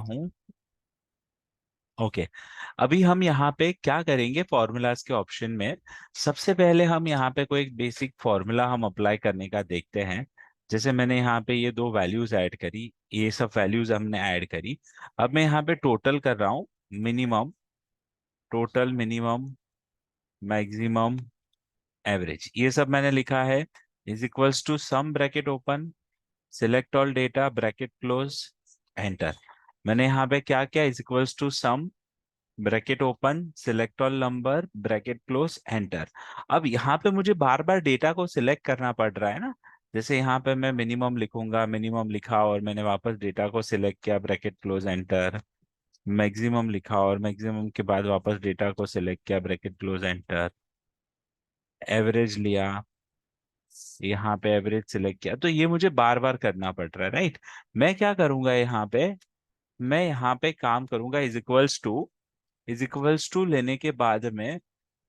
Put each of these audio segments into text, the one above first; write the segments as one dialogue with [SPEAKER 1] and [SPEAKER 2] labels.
[SPEAKER 1] हूं। ओके। अभी हम यहाँ पे क्या करेंगे, फॉर्मूलाज के ऑप्शन में सबसे पहले हम यहाँ पे कोई एक बेसिक फॉर्मूला हम अप्लाई करने का देखते हैं। जैसे मैंने यहाँ पे ये दो वैल्यूज ऐड करी, ये सब वैल्यूज हमने ऐड करी। अब मैं यहाँ पे टोटल कर रहा हूँ, minimum, total, minimum, maximum, average, ये सब मैंने लिखा है। Is equals to sum bracket open, select all data bracket close, enter. मैंने यहाँ पे क्या किया, is equals to sum bracket open, select all number bracket close, enter. अब यहाँ पे मुझे बार बार डेटा को सिलेक्ट करना पड़ रहा है ना। जैसे यहाँ पे मैं मिनिमम लिखूंगा, मिनिमम लिखा और मैंने वापस डेटा को सिलेक्ट किया, ब्रैकेट क्लोज, एंटर। मैक्सिमम लिखा और मैक्सिमम के बाद वापस डेटा को सिलेक्ट किया, ब्रैकेट क्लोज, एंटर। एवरेज लिया, यहाँ पे एवरेज सिलेक्ट किया, तो ये मुझे बार बार करना पड़ रहा है, राइट। मैं क्या करूंगा यहाँ पे, मैं यहाँ पे काम करूंगा, इज इक्वल्स टू लेने के बाद में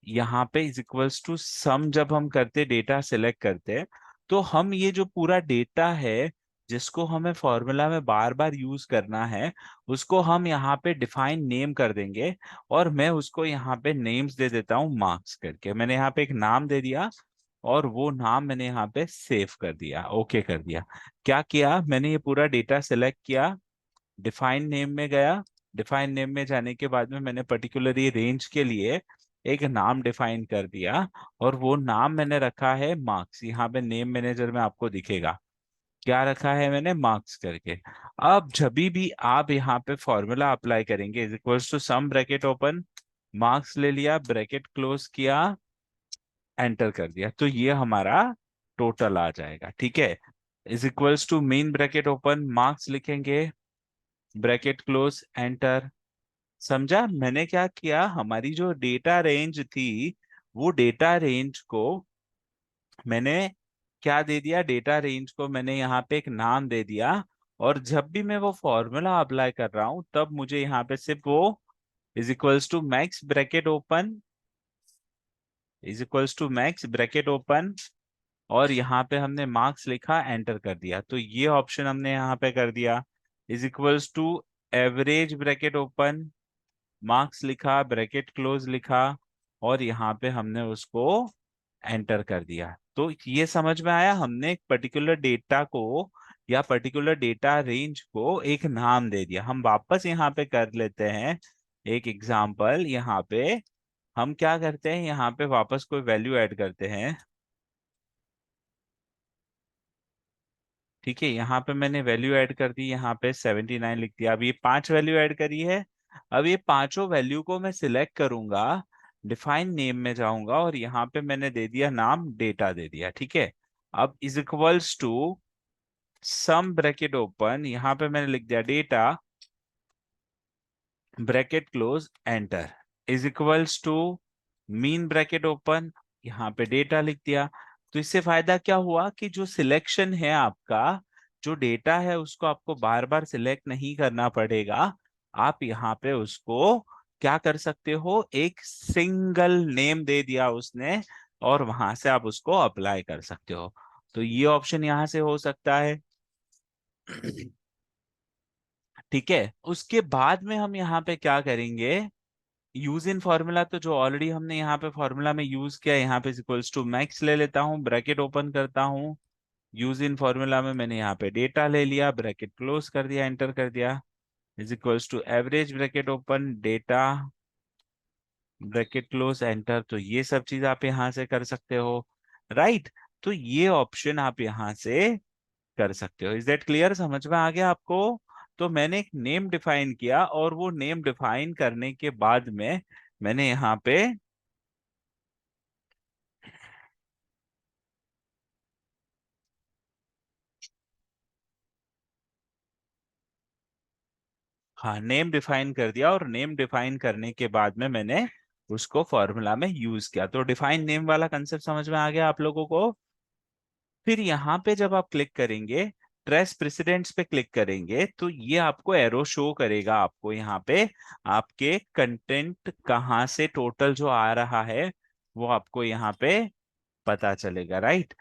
[SPEAKER 1] यहाँ पे इज इक्वल्स टू सम, जब हम करते डेटा सिलेक्ट करते हैं तो हम ये जो पूरा डेटा है जिसको हमें फॉर्मूला में बार बार यूज करना है, उसको हम यहाँ पे डिफाइन नेम कर देंगे। और मैं उसको यहाँ पे नेम्स दे देता हूँ मार्क्स करके। मैंने यहाँ पे एक नाम दे दिया और वो नाम मैंने यहाँ पे सेव कर दिया, ओके कर दिया। क्या किया, मैंने ये पूरा डेटा सिलेक्ट किया, डिफाइन नेम में गया। डिफाइन नेम में जाने के बाद में मैंने पर्टिकुलरली रेंज के लिए एक नाम डिफाइन कर दिया और वो नाम मैंने रखा है मार्क्स। यहाँ पे नेम मैनेजर में आपको दिखेगा क्या रखा है मैंने, मार्क्स करके। अब जब भी आप यहाँ पे फॉर्मूला अप्लाई करेंगे, is equals to sum bracket open, marks ले लिया, ब्रैकेट क्लोज किया, एंटर कर दिया, तो ये हमारा टोटल आ जाएगा, ठीक है। Is equals to mean bracket open, marks लिखेंगे, ब्रैकेट क्लोज, एंटर। समझा मैंने क्या किया, हमारी जो डेटा रेंज थी वो डेटा रेंज को मैंने क्या दे दिया, डेटा रेंज को मैंने यहाँ पे एक नाम दे दिया। और जब भी मैं वो फॉर्मूला अप्लाई कर रहा हूं तब मुझे यहाँ पे सिर्फ वो is equals to max bracket open, is equals to max bracket open, और यहाँ पे हमने मार्क्स लिखा, एंटर कर दिया, तो ये ऑप्शन हमने यहाँ पे कर दिया। Is equals to average bracket open, marks लिखा, ब्रैकेट क्लोज लिखा, और यहाँ पे हमने उसको एंटर कर दिया। तो ये समझ में आया, हमने एक पर्टिकुलर डेटा को या पर्टिकुलर डेटा रेंज को एक नाम दे दिया। हम वापस यहाँ पे कर लेते हैं एक एग्जांपल। यहाँ पे हम क्या करते हैं, यहाँ पे वापस कोई वैल्यू ऐड करते हैं, ठीक है। यहाँ पे मैंने वैल्यू ऐड कर दी, यहाँ पे 79 लिख दिया। अब ये पांच वैल्यू ऐड करी है। अब ये पांचों वैल्यू को मैं सिलेक्ट करूंगा, डिफाइन नेम में जाऊंगा और यहाँ पे मैंने दे दिया नाम, डेटा दे दिया, ठीक है। अब is equals to sum bracket open, यहाँ पे मैंने लिख दिया data, bracket close, enter. Is equals to mean bracket open, यहाँ पे डेटा लिख दिया। तो इससे फायदा क्या हुआ कि जो सिलेक्शन है आपका, जो डेटा है उसको आपको बार बार सिलेक्ट नहीं करना पड़ेगा। आप यहाँ पे उसको क्या कर सकते हो, एक सिंगल नेम दे दिया उसने और वहां से आप उसको अप्लाई कर सकते हो। तो ये ऑप्शन यहाँ से हो सकता है, ठीक है। उसके बाद में हम यहाँ पे क्या करेंगे, यूज इन फॉर्मूला, तो जो ऑलरेडी हमने यहाँ पे फॉर्मूला में यूज किया, यहाँ पे इक्वल्स टू मैक्स ले लेता हूँ, ब्रैकेट ओपन करता हूँ। यूज इन फॉर्मूला में मैंने यहाँ पे डेटा ले लिया, ब्रैकेट क्लोज कर दिया, एंटर कर दिया। Is equals to average bracket open, data, bracket close, enter. तो ये सब चीज आप यहाँ से कर सकते हो, राइट। तो ये ऑप्शन आप यहाँ से कर सकते हो। इज दैट क्लियर, समझ में आ गया आपको। तो मैंने एक नेम डिफाइन किया और वो नेम डिफाइन करने के बाद में मैंने यहाँ पे, हाँ, नेम डिफाइन कर दिया और नेम डिफाइन करने के बाद में मैंने उसको फॉर्मूला में यूज किया। तो डिफाइन नेम वाला कंसेप्ट समझ में आ गया आप लोगों को। फिर यहाँ पे जब आप क्लिक करेंगे, ट्रेस प्रेसिडेंट्स पे क्लिक करेंगे, तो ये आपको एरो शो करेगा, आपको यहाँ पे आपके कंटेंट कहाँ से टोटल जो आ रहा है वो आपको यहाँ पे पता चलेगा, राइट।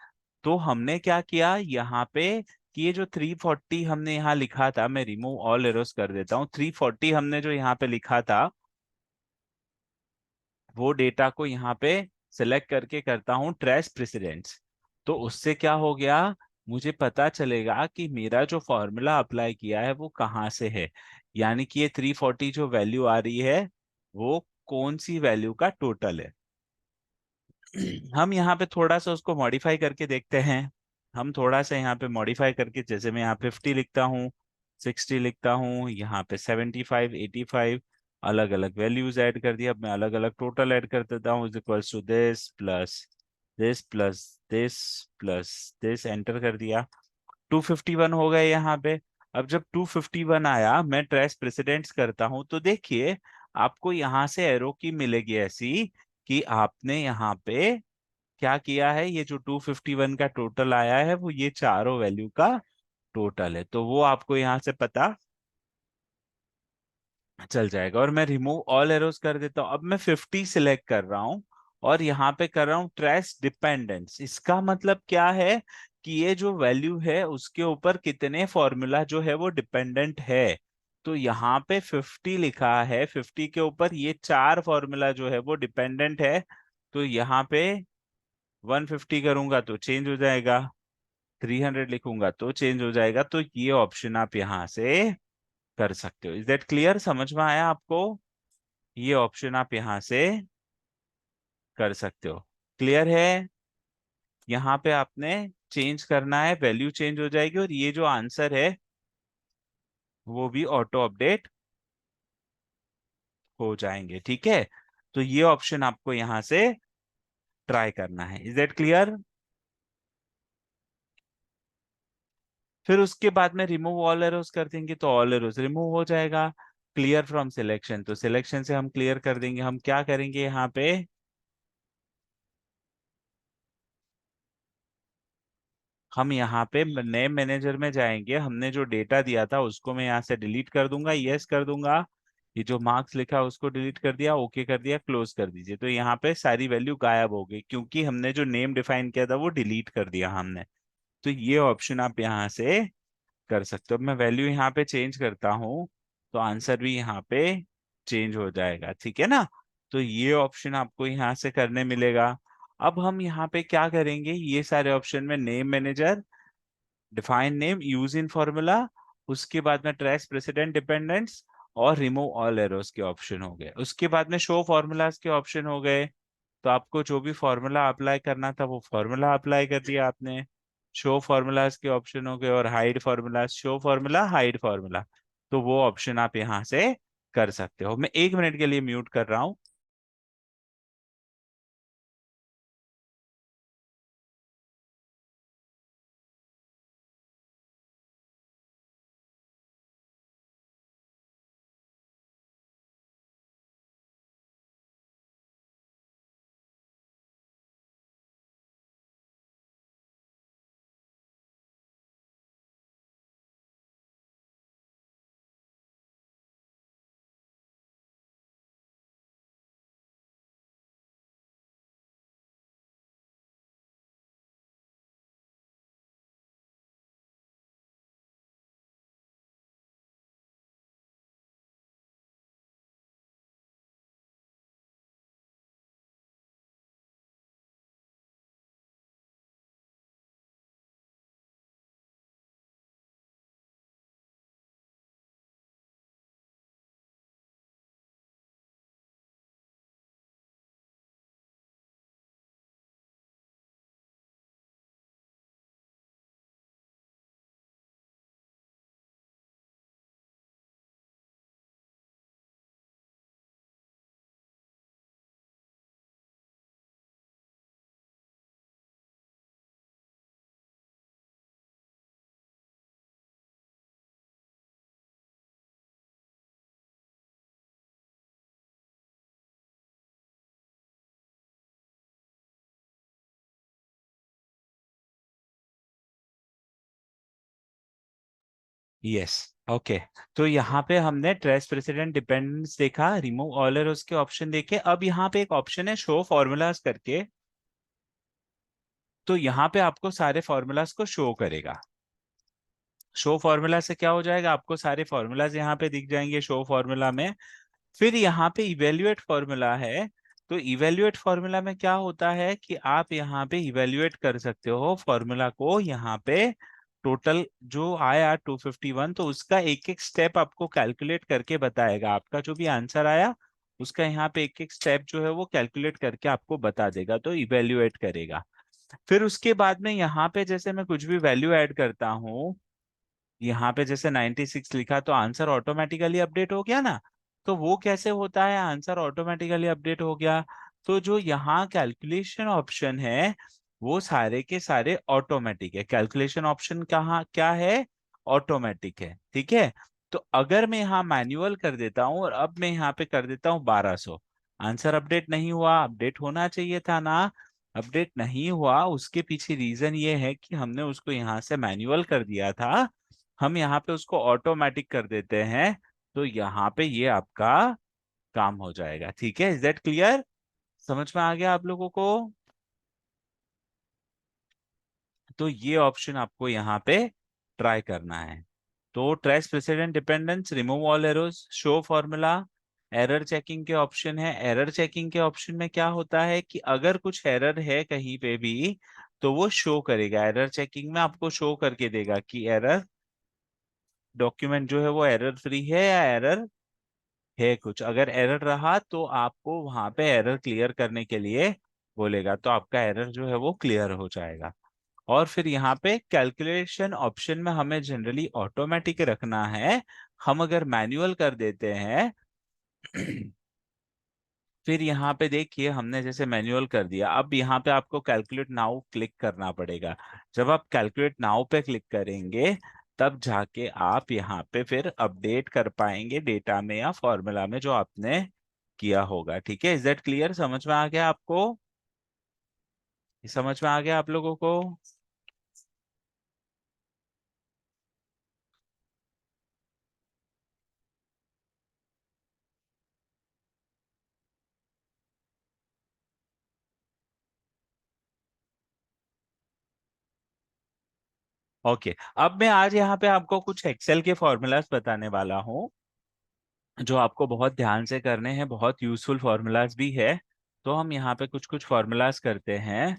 [SPEAKER 1] तो हमने क्या किया यहाँ पे, कि ये जो 340 हमने यहाँ लिखा था, मैं रिमूव ऑल एरोस कर देता हूँ, 340 हमने जो यहाँ पे लिखा था वो डेटा को यहाँ पे सिलेक्ट करके करता हूँ ट्रेस प्रेसिडेंट्स। तो उससे क्या हो गया, मुझे पता चलेगा कि मेरा जो फॉर्मूला अप्लाई किया है वो कहाँ से है, यानी कि ये 340 जो वैल्यू आ रही है वो कौन सी वैल्यू का टोटल है। हम यहाँ पे थोड़ा सा उसको मॉडिफाई करके देखते हैं। हम थोड़ा सा यहाँ पे मॉडिफाई करके, जैसे मैं यहाँ 50 लिखता हूँ, 60 लिखता हूँ, यहाँ पे 75, 85 अलग अलग वैल्यूज ऐड कर दिया। अब मैं अलग अलग टोटल ऐड कर देता हूँ, is equals to this plus this plus this plus this, enter कर दिया। 251 हो गए यहाँ पे। अब जब 251 आया, मैं ट्रेस प्रेसिडेंट्स करता हूं तो देखिए आपको यहाँ से एरो की मिलेगी ऐसी कि आपने यहाँ पे क्या किया है, ये जो 251 का टोटल आया है वो ये चारों वैल्यू का टोटल है, तो वो आपको यहाँ से पता चल जाएगा। और मैं रिमूव ऑल एरोस कर देता हूँ। अब मैं 50 सिलेक्ट कर रहा हूँ और यहाँ पे कर रहा हूँ ट्रेस डिपेंडेंस। इसका मतलब क्या है कि ये जो वैल्यू है उसके ऊपर कितने फॉर्मूला जो है वो डिपेंडेंट है। तो यहाँ पे 50 लिखा है, 50 के ऊपर ये चार फॉर्मूला जो है वो डिपेंडेंट है। तो यहाँ पे 150 करूंगा तो चेंज हो जाएगा, 300 लिखूंगा तो चेंज हो जाएगा। तो ये ऑप्शन आप यहाँ से कर सकते हो। इज दैट क्लियर, समझ में आया आपको? ये ऑप्शन आप यहां से कर सकते हो। क्लियर है? यहाँ पे आपने चेंज करना है, वैल्यू चेंज हो जाएगी और ये जो आंसर है वो भी ऑटो अपडेट हो जाएंगे। ठीक है, तो ये ऑप्शन आपको यहाँ से ट्राई करना है। Is that clear? फिर उसके बाद में रिमूव ऑल एरोस कर देंगे तो ऑल एरोस रिमूव हो जाएगा। क्लियर फ्रॉम सिलेक्शन, तो सिलेक्शन से हम क्लियर कर देंगे। हम क्या करेंगे यहाँ पे, हम यहाँ पे नए मैनेजर में जाएंगे, हमने जो डेटा दिया था उसको मैं यहाँ से डिलीट कर दूंगा, यस कर दूंगा। ये जो मार्क्स लिखा है उसको डिलीट कर दिया, ओके कर दिया, क्लोज कर दीजिए। तो यहाँ पे सारी वैल्यू गायब हो गई क्योंकि हमने जो नेम डिफाइन किया था वो डिलीट कर दिया हमने। तो ये ऑप्शन आप यहाँ से कर सकते हो। अब मैं वैल्यू यहाँ पे चेंज करता हूँ तो आंसर भी यहाँ पे चेंज हो जाएगा। ठीक है ना? तो ये ऑप्शन आपको यहाँ से करने मिलेगा। अब हम यहाँ पे क्या करेंगे, ये सारे ऑप्शन में name manager, define name, use in formula, उसके बाद में ट्रेस प्रेसिडेंट डिपेंडेंट्स और रिमूव ऑल एरोस के ऑप्शन हो गए। उसके बाद में शो फॉर्मूलाज के ऑप्शन हो गए। तो आपको जो भी फॉर्मूला अप्लाई करना था वो फॉर्मूला अप्लाई कर दिया आपने। शो फॉर्मूलाज के ऑप्शन हो गए और hide formula, show formula, hide formula, तो वो ऑप्शन आप यहाँ से कर सकते हो। मैं 1 मिनट के लिए म्यूट कर रहा हूँ। Yes, okay. तो यहाँ पे हमने ट्रेस प्रेसिडेंट डिपेंडेंस देखा, रिमूव ऑल और उसके ऑप्शन देखे। अब यहाँ पे एक ऑप्शन है शो फॉर्मूलाज करके, तो यहाँ पे आपको सारे फॉर्मूलाज को शो करेगा। शो फॉर्मूला से क्या हो जाएगा, आपको सारे फॉर्मूलाज यहाँ पे दिख जाएंगे शो फॉर्मूला में। फिर यहाँ पे इवेल्युएट फॉर्मूला है। तो इवेल्युएट फॉर्मूला में क्या होता है कि आप यहाँ पे इवेल्युएट कर सकते हो फॉर्मूला को, यहाँ पे टोटल जो आया 251, तो उसका एक एक स्टेप आपको कैलकुलेट करके बताएगा। आपका जो भी आंसर आया उसका यहाँ पे एक एक स्टेप जो है वो कैलकुलेट करके आपको बता देगा, तो इवेल्युएट करेगा। फिर उसके बाद में यहाँ पे जैसे मैं कुछ भी वैल्यू ऐड करता हूँ, यहाँ पे जैसे 96 लिखा तो आंसर ऑटोमेटिकली अपडेट हो गया ना। तो वो कैसे होता है, आंसर ऑटोमेटिकली अपडेट हो गया। तो जो यहाँ कैलकुलेशन ऑप्शन है वो सारे के सारे ऑटोमेटिक है। कैलकुलेशन ऑप्शन कहाँ क्या है, ऑटोमेटिक है, ठीक है। तो अगर मैं यहाँ मैन्युअल कर देता हूँ और अब मैं यहाँ पे कर देता हूँ 1200, आंसर अपडेट नहीं हुआ, अपडेट होना चाहिए था ना। अपडेट नहीं हुआ, उसके पीछे रीजन ये है कि हमने उसको यहाँ से मैन्युअल कर दिया था, हम यहाँ पे उसको ऑटोमेटिक कर देते हैं। तो यहाँ पे ये आपका काम हो जाएगा, ठीक है। इज दैट क्लियर, समझ में आ गया आप लोगों को। तो ये ऑप्शन आपको यहाँ पे ट्राई करना है। तो trace president dependence, remove all arrows, show formula, error checking के ऑप्शन है। एरर चेकिंग के ऑप्शन में क्या होता है कि अगर कुछ एरर है कहीं पे भी तो वो शो करेगा। एरर चेकिंग में आपको शो करके देगा कि एरर डॉक्यूमेंट जो है वो एरर फ्री है या एरर है कुछ। अगर एरर रहा तो आपको वहां पे एरर क्लियर करने के लिए बोलेगा, तो आपका एरर जो है वो क्लियर हो जाएगा। और फिर यहाँ पे कैलकुलेशन ऑप्शन में हमें जनरली ऑटोमेटिक रखना है। हम अगर मैन्युअल कर देते हैं फिर यहाँ पे देखिए हमने जैसे मैन्युअल कर दिया, अब यहाँ पे आपको कैलकुलेट नाउ क्लिक करना पड़ेगा। जब आप कैलकुलेट नाउ पे क्लिक करेंगे तब जाके आप यहाँ पे फिर अपडेट कर पाएंगे डेटा में या फॉर्मूला में जो आपने किया होगा, ठीक है। इज दैट क्लियर, समझ में आ गया आपको, समझ में आ गया आप लोगों को। ओके, अब मैं आज यहाँ पे आपको कुछ एक्सेल के फॉर्मूलाज बताने वाला हूँ जो आपको बहुत ध्यान से करने हैं, बहुत यूजफुल फॉर्मूलाज भी है। तो हम यहाँ पे कुछ कुछ फॉर्मूलाज करते हैं।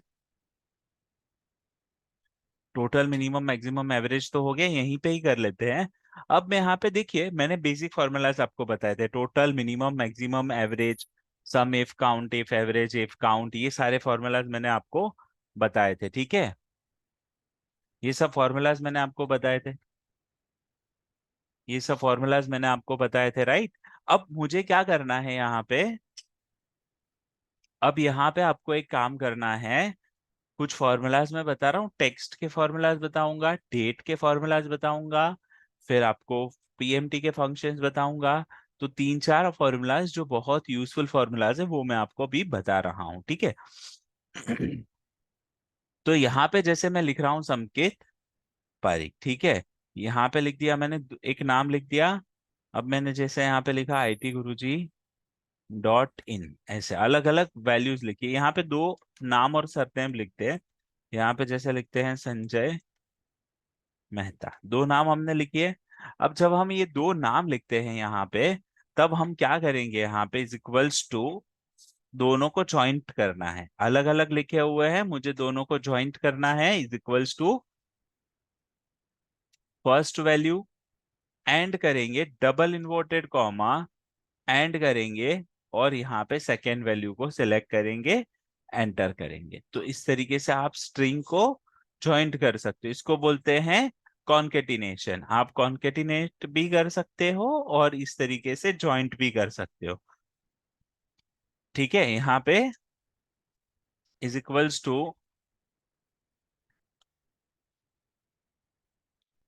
[SPEAKER 1] टोटल मिनिमम मैक्सिमम एवरेज तो हो गया, यहीं पे ही कर लेते हैं। अब मैं यहाँ पे देखिए मैंने बेसिक फॉर्मूलाज आपको बताए थे, total minimum maximum average, sum if count if average if count, ये सारे फॉर्मूलाज मैंने आपको बताए थे, ठीक है। ये सब फॉर्मूलाज मैंने आपको बताए थे, ये सब फॉर्मूलाज मैंने आपको बताए थे, राइट। अब मुझे क्या करना है यहाँ पे, अब यहाँ पे आपको एक काम करना है। कुछ फॉर्मूलाज मैं बता रहा हूँ, टेक्स्ट के फॉर्मूलाज बताऊंगा, डेट के फॉर्मूलाज बताऊंगा, फिर आपको पीएमटी के फंक्शंस बताऊंगा। तो तीन चार फॉर्मूलाज जो बहुत यूजफुल फॉर्मूलाज है वो मैं आपको अभी बता रहा हूँ, ठीक है। तो यहाँ पे जैसे मैं लिख रहा हूँ संकेत पारीक, ठीक है। यहाँ पे लिख दिया मैंने, एक नाम लिख दिया। अब मैंने जैसे यहाँ पे लिखा आईटी गुरुजी .in, ऐसे अलग अलग वैल्यूज लिखिए। यहाँ पे दो नाम और सरनेम लिखते हैं। यहाँ पे जैसे लिखते हैं संजय मेहता, दो नाम हमने लिखिए। अब जब हम ये दो नाम लिखते हैं यहाँ पे, तब हम क्या करेंगे, यहाँ पे इज इक्वल्स टू, दोनों को ज्वाइंट करना है। अलग अलग लिखे हुए हैं, मुझे दोनों को ज्वाइंट करना है। Is equals to first value, and करेंगे डबल इन्वर्टेड कॉमा, एंड करेंगे और यहाँ पे सेकेंड वैल्यू को सिलेक्ट करेंगे, एंटर करेंगे। तो इस तरीके से आप स्ट्रिंग को ज्वाइंट कर सकते हो, इसको बोलते हैं कॉन्केटिनेशन। आप कॉन्केटिनेट भी कर सकते हो और इस तरीके से ज्वाइंट भी कर सकते हो, ठीक है। यहाँ पे is equals to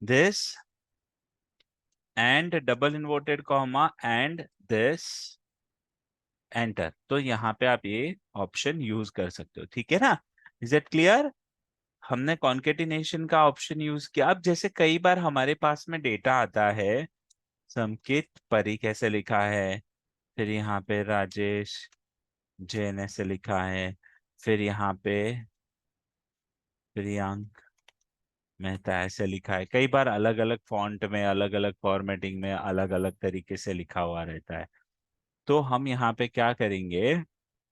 [SPEAKER 1] this and double inverted comma and this, enter. तो यहाँ पे आप ये ऑप्शन यूज कर सकते हो, ठीक है ना। इज इट क्लियर, हमने कॉन्केटिनेशन का ऑप्शन यूज किया। अब जैसे कई बार हमारे पास में डेटा आता है, संकेत परी कैसे लिखा है, फिर यहाँ पे राजेश जैन ऐसे लिखा है, फिर यहाँ पे प्रियांक मेहता ऐसे लिखा है, कई बार अलग अलग फॉन्ट में, अलग अलग फॉर्मेटिंग में, अलग अलग तरीके से लिखा हुआ रहता है। तो हम यहाँ पे क्या करेंगे,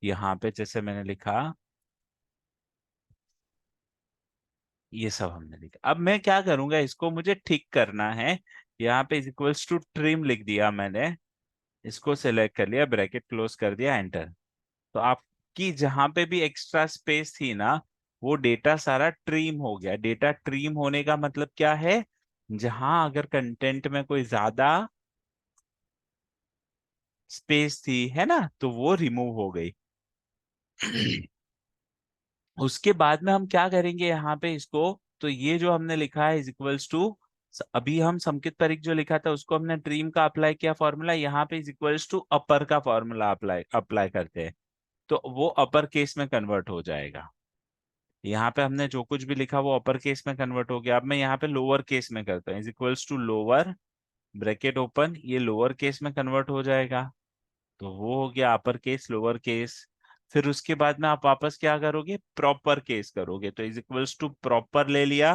[SPEAKER 1] यहाँ पे जैसे मैंने लिखा, ये सब हमने लिखा। अब मैं क्या करूंगा, इसको मुझे ठीक करना है। यहाँ पे इज इक्वल्स टू ट्रिम लिख दिया मैंने, इसको सेलेक्ट कर लिया, ब्रैकेट क्लोज कर दिया, एंटर। तो आपकी जहां पे भी एक्स्ट्रा स्पेस थी ना, वो डेटा सारा ट्रिम हो गया। डेटा ट्रिम होने का मतलब क्या है, जहां अगर कंटेंट में कोई ज्यादा स्पेस थी, है ना, तो वो रिमूव हो गई। उसके बाद में हम क्या करेंगे यहाँ पे इसको, तो ये जो हमने लिखा है इज इक्वल्स टू, अभी हम समकित परिक जो लिखा था उसको हमने ट्रिम का अप्लाई किया फॉर्मूला, यहाँ पे इज इक्वल्स टू अपर का फॉर्मूला अप्लाई अप्लाई करते हैं, तो वो अपर केस में कन्वर्ट हो जाएगा। यहाँ पे हमने जो कुछ भी लिखा वो अपर केस में कन्वर्ट हो गया। अब मैं यहाँ पे लोअर केस में करता हूँ, is equals to lower, bracket open, ये लोअर केस में कन्वर्ट हो जाएगा। तो वो हो गया अपर केस, लोअर केस। फिर उसके बाद में आप वापस क्या करोगे, प्रॉपर केस करोगे, तो इज इक्वल्स टू प्रॉपर ले लिया।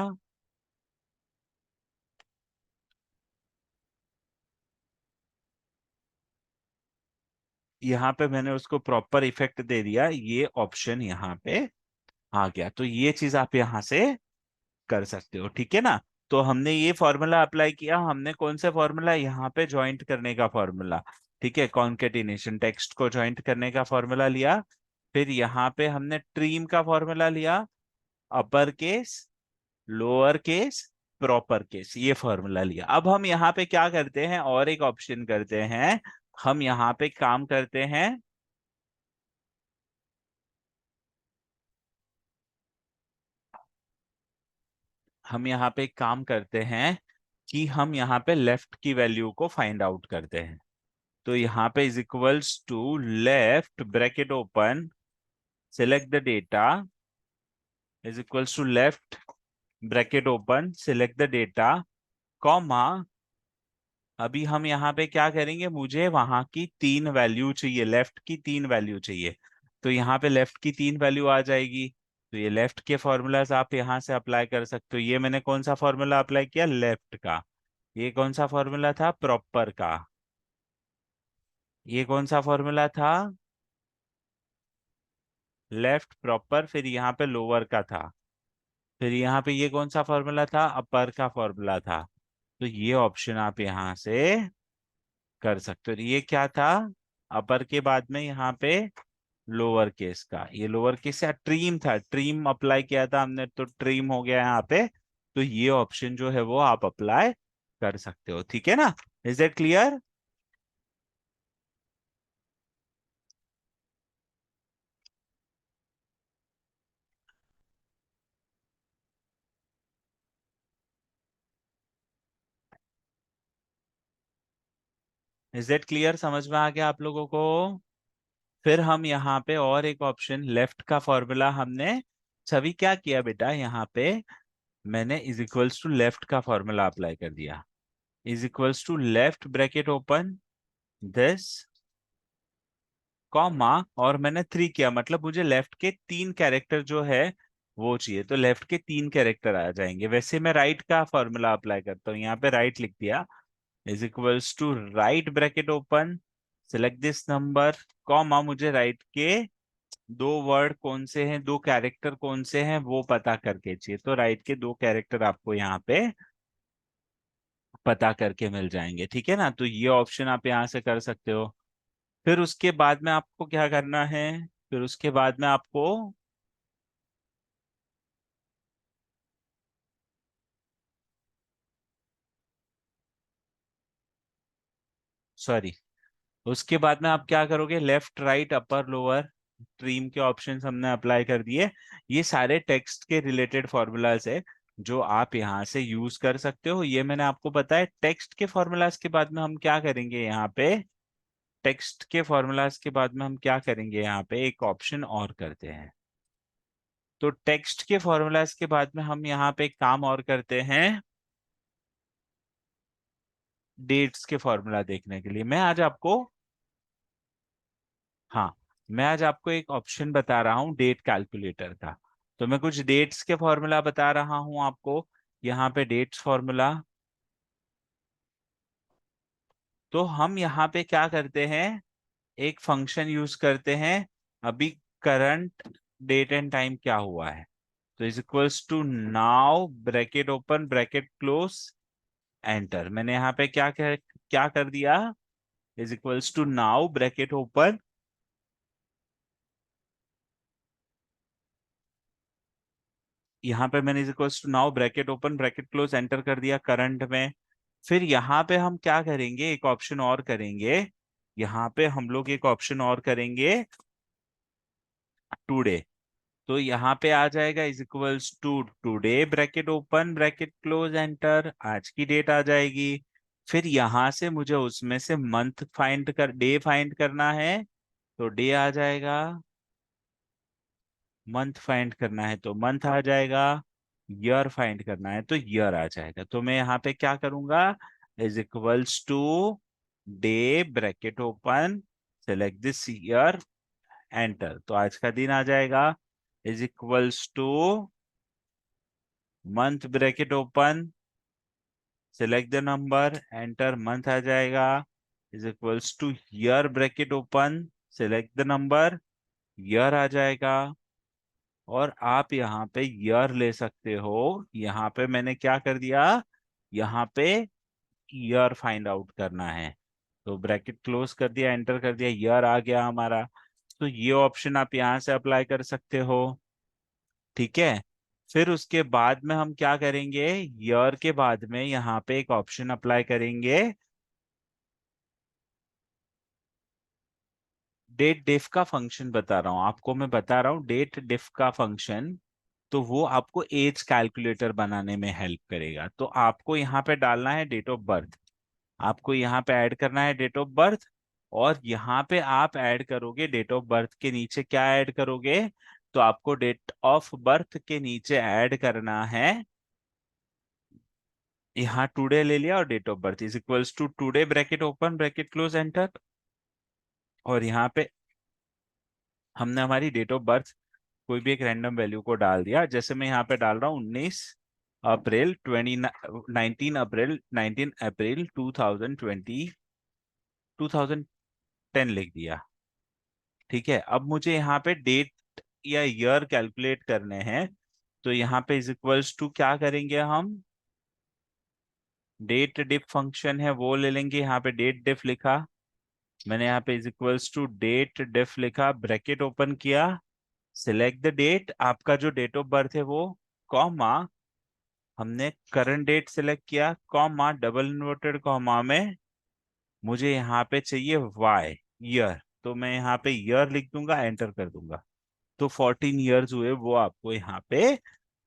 [SPEAKER 1] यहाँ पे मैंने उसको प्रॉपर इफेक्ट दे दिया, ये ऑप्शन यहाँ पे आ गया। तो ये चीज आप यहाँ से कर सकते हो, ठीक है ना। तो हमने ये फॉर्मूला अप्लाई किया, हमने कौन सा फॉर्मूला, यहाँ पे ज्वाइंट करने का फॉर्मूला, ठीक है, कॉन्केटिनेशन, टेक्स्ट को ज्वाइंट करने का फॉर्मूला लिया। फिर यहाँ पे हमने ट्रीम का फॉर्मूला लिया, upper case, lower case, proper case, ये फॉर्मूला लिया। अब हम यहाँ पे क्या करते हैं, और एक ऑप्शन करते हैं, हम यहाँ पे काम करते हैं, हम यहाँ पे एक काम करते हैं कि हम यहाँ पे लेफ्ट की वैल्यू को फाइंड आउट करते हैं। तो यहाँ पे is equals to left, bracket open, select the data, is equals to left, bracket open, select the data, comma, अभी हम यहाँ पे क्या करेंगे, मुझे वहां की तीन वैल्यू चाहिए, लेफ्ट की तीन वैल्यू चाहिए। तो यहाँ पे लेफ्ट की तीन वैल्यू आ जाएगी। तो ये लेफ्ट के फॉर्मूलाज आप यहाँ से अप्लाई कर सकते हो। ये मैंने कौन सा फॉर्मूला अप्लाई किया, लेफ्ट का। ये कौन सा फॉर्मूला था, प्रॉपर का। ये कौन सा फॉर्मूला था, लेफ्ट प्रॉपर, फिर यहाँ पे लोअर का था। फिर यहाँ पे ये कौन सा फॉर्मूला था, अपर का फॉर्मूला था। तो ये ऑप्शन आप यहाँ से कर सकते हो। ये क्या था, अपर के बाद में यहाँ पे लोअर केस का, ये लोअर केस या ट्रीम था, ट्रीम अप्लाई किया था हमने, तो ट्रीम हो गया यहाँ पे। तो ये ऑप्शन जो है वो आप अप्लाई कर सकते हो, ठीक है ना। Is that clear. Is that clear, समझ में आ गया आप लोगों को। फिर हम यहाँ पे और एक ऑप्शन, लेफ्ट का फॉर्मूला हमने, छवि क्या किया बेटा, यहाँ पे मैंने इज इक्वल्स टू लेफ्ट का फॉर्मूला अप्लाई कर दिया, is equals to left, bracket open, this, comma, और मैंने थ्री किया, मतलब मुझे लेफ्ट के तीन कैरेक्टर जो है वो चाहिए। तो लेफ्ट के तीन कैरेक्टर आ जाएंगे। वैसे मैं राइट का फॉर्मूला अप्लाई करता हूँ, यहाँ पे राइट लिख दिया, is equals to right, bracket open, select this number, comma, मुझे राइट के दो वर्ड कौन से हैं, दो कैरेक्टर कौन से हैं वो पता करके चाहिए। तो राइट के दो कैरेक्टर आपको यहाँ पे पता करके मिल जाएंगे, ठीक है ना। तो ये ऑप्शन आप यहाँ से कर सकते हो। फिर उसके बाद में आपको क्या करना है, फिर उसके बाद में आपको, सॉरी, उसके बाद में आप क्या करोगे, लेफ्ट, राइट, अपर, लोअर, ट्रीम के ऑप्शंस हमने अप्लाई कर दिए। ये सारे टेक्स्ट के रिलेटेड फॉर्मूलाज है जो आप यहाँ से यूज कर सकते हो। ये मैंने आपको बताया। टेक्स्ट के फॉर्मूलाज के बाद में हम क्या करेंगे यहाँ पे, टेक्स्ट के फॉर्मूलाज के बाद में हम क्या करेंगे, यहाँ पे एक ऑप्शन और करते हैं। तो टेक्स्ट के फॉर्मूलाज के बाद में हम यहाँ पे एक काम और करते हैं, डेट्स के फॉर्मूला देखने के लिए मैं आज आपको, हाँ, मैं आज आपको एक ऑप्शन बता रहा हूँ डेट कैलकुलेटर का। तो मैं कुछ डेट्स के फॉर्मूला बता रहा हूँ आपको। यहाँ पे डेट्स फॉर्मूला। तो हम यहाँ पे क्या करते हैं, एक फंक्शन यूज करते हैं। अभी करंट डेट एंड टाइम क्या हुआ है, तो is equals to now bracket open bracket close enter. मैंने यहाँ पे क्या कर दिया, is equals to now bracket open, यहाँ पे मैंने is equals to now bracket open bracket close enter कर दिया करंट में। फिर यहाँ पे हम क्या करेंगे, एक ऑप्शन और करेंगे। यहाँ पे हम लोग एक ऑप्शन और करेंगे, टुडे। तो यहाँ पे आ जाएगा is equals to today bracket open bracket close enter, आज की डेट आ जाएगी। फिर यहाँ से मुझे उसमें से मंथ फाइंड कर डे फाइंड करना है, तो डे आ जाएगा। मंथ फाइंड करना है तो मंथ आ जाएगा। ईयर फाइंड करना है तो ईयर आ जाएगा। तो मैं यहाँ पे क्या करूंगा, is equals to day bracket open select this year enter, तो आज का दिन आ जाएगा। Is equals to month bracket open select the number enter, month आ जाएगा। Is equals to year bracket open select the number, year आ जाएगा। और आप यहाँ पे ईयर ले सकते हो। यहाँ पे मैंने क्या कर दिया, यहाँ पे ईयर फाइंड आउट करना है, तो ब्रैकेट क्लोज कर दिया एंटर कर दिया, ईयर आ गया हमारा। तो ये ऑप्शन आप यहाँ से अप्लाई कर सकते हो। ठीक है। फिर उसके बाद में हम क्या करेंगे, ईयर के बाद में यहाँ पे एक ऑप्शन अप्लाई करेंगे, डेट डिफ का फंक्शन बता रहा हूँ आपको, मैं बता रहा हूँ डेट डिफ का फंक्शन। तो वो आपको एज कैलकुलेटर बनाने में हेल्प करेगा। तो आपको यहाँ पे डालना है डेट ऑफ बर्थ, आपको यहाँ पे ऐड करना है डेट ऑफ बर्थ। और यहाँ पे आप ऐड करोगे डेट ऑफ बर्थ के नीचे क्या ऐड करोगे, तो आपको डेट ऑफ बर्थ के नीचे ऐड करना है, यहाँ टुडे ले लिया और date of birth is equals to today bracket open bracket close enter. और यहाँ पे हमने हमारी डेट ऑफ बर्थ कोई भी एक रैंडम वैल्यू को डाल दिया, जैसे मैं यहाँ पे डाल रहा हूँ 19 अप्रैल 19 अप्रैल 2020 2010 लिख दिया। ठीक है, अब मुझे यहाँ पे डेट या ईयर कैलकुलेट करने हैं। तो यहाँ पे इज इक्वल्स टू क्या करेंगे हम, डेट डिफ फंक्शन है वो ले लेंगे। यहाँ पे डेट डिफ लिखा मैंने, यहाँ पे is equals to date dif लिखा ब्रैकेट ओपन किया, सिलेक्ट द डेट, आपका जो डेट ऑफ बर्थ है वो, कॉमा, हमने करंट डेट सिलेक्ट किया, कॉमा डबल इन्वर्टेड कॉमा में मुझे यहाँ पे चाहिए वाई, ईयर। तो मैं यहाँ पे ईयर लिख दूंगा एंटर कर दूंगा। तो 14 ईयर्स हुए वो आपको यहाँ पे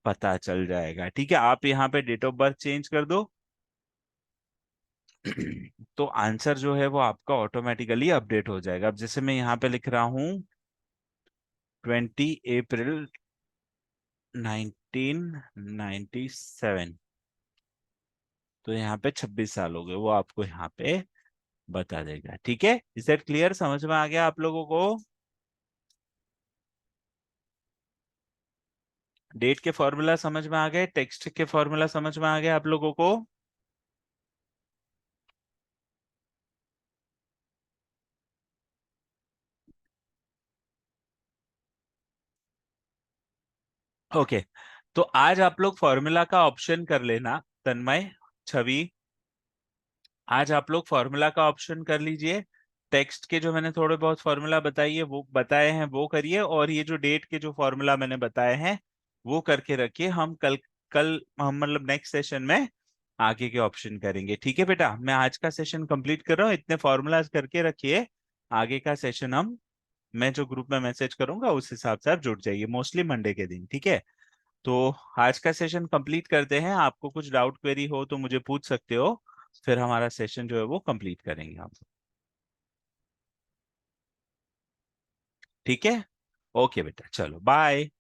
[SPEAKER 1] पता चल जाएगा। ठीक है, आप यहाँ पे डेट ऑफ बर्थ चेंज कर दो तो आंसर जो है वो आपका ऑटोमेटिकली अपडेट हो जाएगा। अब जैसे मैं यहाँ पे लिख रहा हूँ 20 अप्रैल 1997, तो यहाँ पे 26 साल हो गए, वो आपको यहाँ पे बता देगा। ठीक है, इज दैट क्लियर, समझ में आ गया आप लोगों को। डेट के फॉर्मूला समझ में आ गए, टेक्स्ट के फॉर्मूला समझ में आ गए आप लोगों को। ओके, तो आज आप लोग फॉर्मूला का ऑप्शन कर लेना, तन्मय, छवि, आज आप लोग फॉर्मूला का ऑप्शन कर लीजिए। टेक्स्ट के जो मैंने थोड़े बहुत फॉर्मूला बताइए वो बताए हैं वो करिए, और ये जो डेट के जो फॉर्मूला मैंने बताए हैं वो करके रखिए। हम कल कल हम मतलब नेक्स्ट सेशन में आगे के ऑप्शन करेंगे। ठीक है बेटा, मैं आज का सेशन कंप्लीट कर रहा हूँ, इतने फॉर्मूलाज करके रखिए। आगे का सेशन हम, मैं जो ग्रुप में मैसेज करूंगा उस हिसाब से आप जुड़ जाइए, मोस्टली मंडे के दिन। ठीक है, तो आज का सेशन कंप्लीट करते हैं। आपको कुछ डाउट क्वेरी हो तो मुझे पूछ सकते हो, फिर हमारा सेशन जो है वो कंप्लीट करेंगे हम। ठीक है, ओके बेटा, चलो बाय।